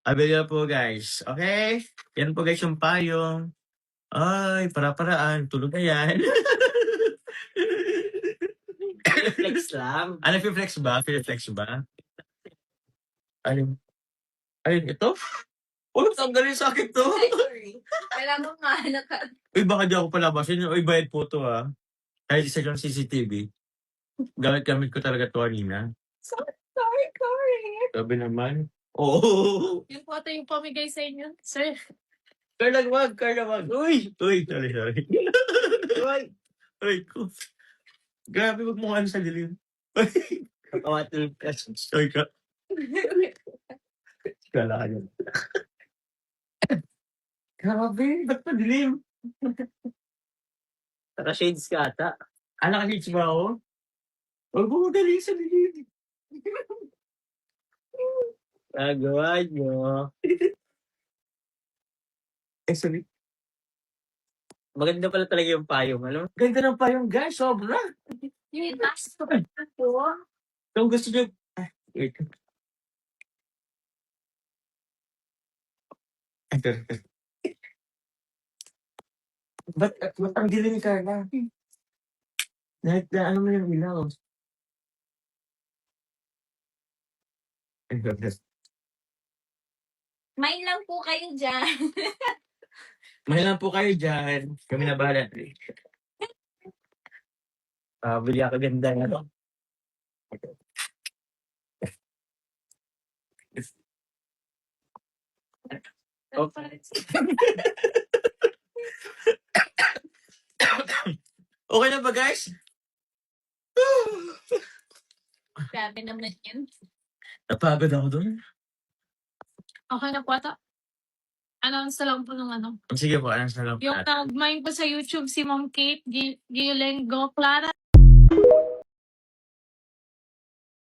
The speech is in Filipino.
Abel po guys. Okay? Yan po guys yung payong. Ay, para-paraan. Tulog na yan. Flex lang. Ano, flex ba? Flex ba? Ayun. Ayun, ito? Oh, tanggalin sa akin to. Ay, sorry. Kailangan mo nga Uy, baka di ako palabasin. Uy, bayad po to ah. Kahit isa lang CCTV. Gamit ko talaga to kanina. Sorry, Corey. Sabi naman. Oo. Yung photo yung pamigay sa inyo, sir. Carla, wag. Uy, sorry. Uy, ko. Grabe, wag mo ano sa dilim. Kawatil ka. Sorry ka. Kala ka yun. Grabe, ba't pa dilim? Naka-shades ka ata. Naka-shades ba ako? Huwag mo dali sa dilim. Nagawa nyo. Sorry. Maganda pala talaga yung payong, ano? Ganda ng payong guys, sobra. Yung last ko po. Kung gusto nyo... Wait. Ba't ang dilim ka na? Ano mo yung ilaw? Main lang po kayo dyan. Mahal po kayo dyan. Kami na bahala. Bili ako ganda nga to. Okay na ba guys? Grabe naman yun. Napagod ako dun. Okay na po ata. Announce na lang po ng ano. Sige po, anong salam. Yung nag-mine po sa YouTube si Ma'am Kate Giolengo Clara.